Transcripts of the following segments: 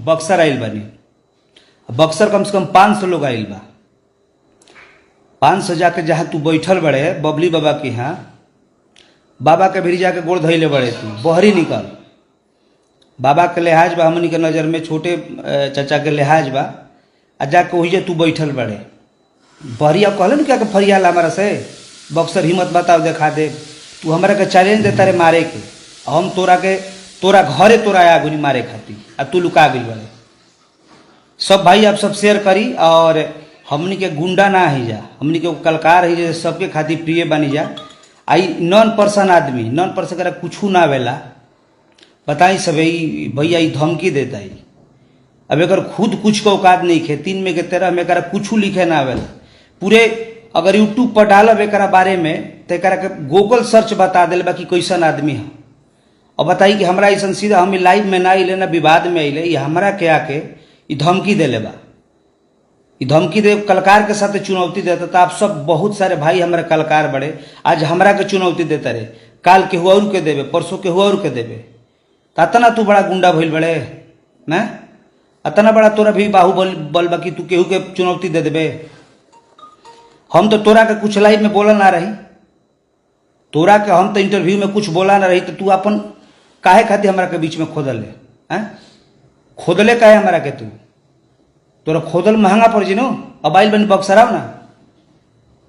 बक्सर आइल बानी। बक्सर कम से कम 500 लोग आइल बा। 500 जाके जहाँ तू बैठल बड़े बबली बाबा के यहाँ, बाबा के भी जाके गोड़ धैले बड़े, तू बहरी निकल। बाबा के लिहाज बा, हमनी के नज़र में छोटे चाचा के लिहाज बा, आ जाके वही तू बैठल बड़े बहरिया। कहले न क्या के फरियाल हमारा से बक्सर हिम्मत बताओ देखा दे। तू हमारा के चैलेंज देता रे मारे के, हम तोरा घरे तोरा आया गुनी मारे खाती, आ तू लुका गई बड़े। सब भाई आप सब शेयर करी, और हमनी के गुंडा ना ही जा, हमनी के कलकार ही जा, सबके खातिर प्रिय बनी जा। आई नॉन पर्सन आदमी, नॉन पर्सन करा कुछ ना वेला बताई सब भैया ई धमकी देता है। अब एक खुद कुछ का औकात नहीं खे, 3 में के 13 में करा कुछ लिखे ना आवेला। पूरे अगर यूट्यूब पर डालब एक बारे में तो एक गूगल सर्च बता दिल बाकी कैसन आदमी है। और बताई कि हमरा ऐसा सीधा हम लाइव में ना अले ना विवाद में अले, ये हमरा के आके ई धमकी देले बा। ई धमकी दे कलाकार के साथ चुनौती देता था। आप सब बहुत सारे भाई हमारे कलाकार बड़े आज हमरा के चुनौती देता रहे, काल के हुआ के देवे, परसों के हुआ के देवे। अतना तू बड़ा गुंडा भइल बड़े ना, अतना बड़ा तोरा भी बाहुबल बाकी तू केहू के चुनौती दे देबे। हम तो तोरा के कुछ लाइव में बोला ना रही, तोरा के हम तो इंटरव्यू में कुछ बोला ना रही, तो तू अपन काहे खातिर हमरा के बीच में खोदले हैं? खोदले काहे हमरा के? तोरा खोदल महंगा पड़ जी नो। अब आइल बनी बक्सर आओ ना,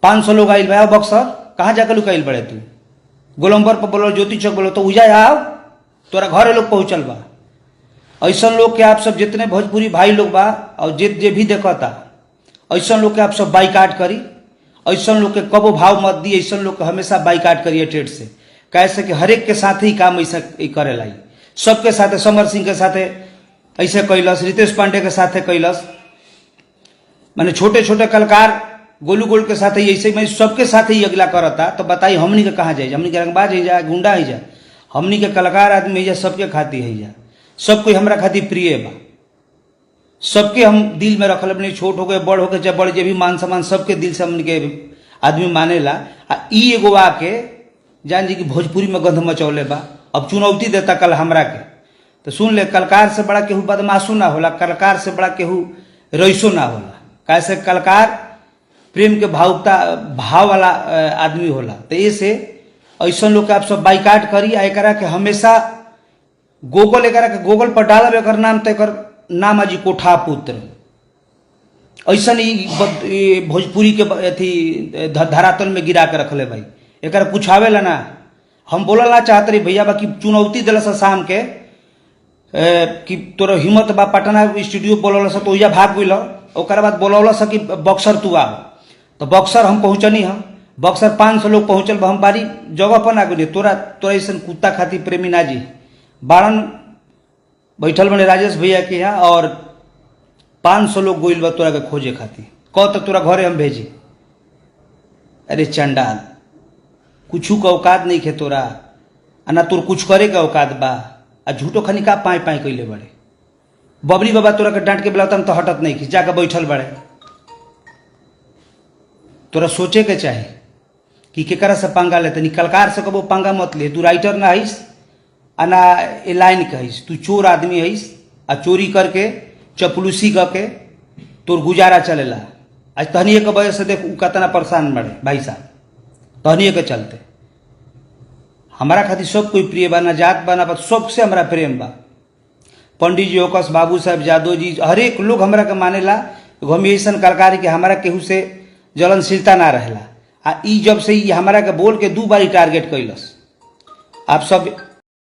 500 लोग आइल बा बक्सर, कहाँ जाकर लुकाइल बड़े तू? गोलम्बर पर बोलो, ज्योति चौक बोलो, तो उजा आओ, तोरा घरे लोग पहुंचल बा। ऐसा लोग के आप सब जितने भोजपुरी भाई लोग बा और जे भी देखता, ऐसा लोग के आप सब बाइकाट करी। ऐसा लोग के कबो भाव मत दी, ऐसा लोग के हमेशा बाइकाट करिए ट्रेड से। कैसे कि हर एक के साथ ही काम ऐसा करे लाई, सबके साथ। समर सिंह के साथ ऐसे कैलस, रितेश पांडे के साथ कैलस, माने छोटे छोटे कलाकार गोलू गोल के साथ ही ऐसे मैं सबके साथ ही अगला करता। तो बताई हमनी के कहाँ जाए? हमनी के रंगबाज ही जा, गुंडा ही जा, हमनी के कलाकार आदमी ही जा, सबके खाती है जा। सब कोई हमरा खातिर प्रिय बा, सबके हम दिल में रखल अपने, छोट हो गए बड़ हो गए चाहे बड़, जे भी मान सम्मान सबके दिल से हमनी के आदमी मानेला। आ ई एगो आके जान जी की भोजपुरी में गंध मचौले बा, अब चुनौती देता कल हमरा के। तो सुन ले, कलाकार से बड़ा केहू बदमाशो ना होला, कलाकार से बड़ा केहू रईसो ना होला। कैसे कलाकार प्रेम के भाव वाला आदमी होला। तो ये से ऐसा लोग के आप सब बाइकाट करी। एकरा के हमेशा गूगल पर डालब, एक नाम तो एक नाम अजी कोठा पुत्र। ऐसा नहीं भोजपुरी के अथी धरातल में गिरा के रखले भाई, एक पूछावे ला ना। हम बोला ला चाहते रही भैया बाकी चुनौती दिल शाम के कि तोर हिम्मत बा, पटना स्टूडियो बोलौल तो वही भाग गई। ओकर बाद बोलौल कि बक्सर तू आ, तो बक्सर हम पहुँचनी हम। बक्सर 500 लोग पहुँचल, हम बारी जगह पर ना गई। तोरा ऐसा कुत्ता खाती प्रेमी ना जी बारन बैठल बने राजेश भैया के यहाँ, और 500 लोग गोइल बा तोरा के खोजे खाती। कह तो तोरा घरे हम भेजी? अरे चंडाल, कुछ का औकात नहीं खे तोरा, ना तोर कुछ करे का औकात बा। आ झूठो खनी का पाई कैले बड़े। बबली बाबा तोरा के डांट के बुलाता तो हटत नहीं खी, जाकर बैठल बड़े। तोरा सोचे के चाहे कि केकरा से पंगा लेते। कलकार से कबो पंगा मत ले। तू राइटर ना हईस आ ना ए लाइन के हईस, तू चोर आदमी हईस। आ चोरी करके चपलूसी करके तोर गुजारा चलेला। आज तहनिए के वजह से देख उ कितना परेशान बड़े भाई साहब, तहनिए के चलते। हमारा खातिर सब कोई प्रिय बा, ना जात बा ना, सबसे हमारा प्रेम बा। पंडित जी होकस, बाबू साहब यादव जी, हर एक लोग हमरा के मानेला। हम ऐसा कलाकार के हमारा केहू से जलनशीलता ना रहेला। आ ई जब से हमारा के बोल के 2 बारी टारगेट कैलस। आप सब